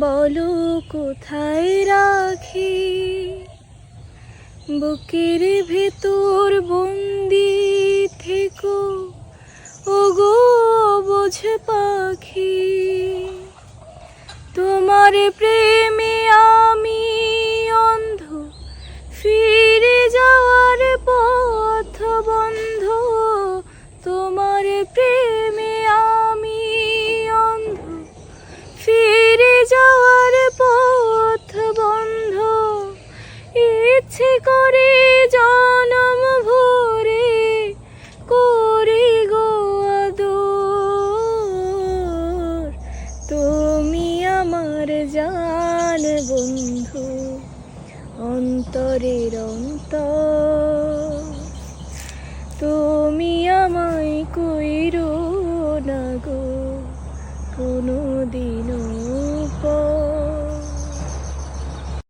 বলো কোথায় রাখি, বুকের ভেতর বন্দি থেকো ওগো বোঝ পাখি। তোমার প্রেমে আমি অন্ধ, ফিরে যাওয়ার পথ বন্ধ। তোমার প্রেমে আমি অন্ধ, ফিরে যাওয়ার পথ বন্ধ। ইচ্ছে করে জনম ভরে করি গো আদর, তুমি আমার জান বন্ধু, অন্তরের অন্তর। তুমি আমায় কইরো না গো কোনোদিনও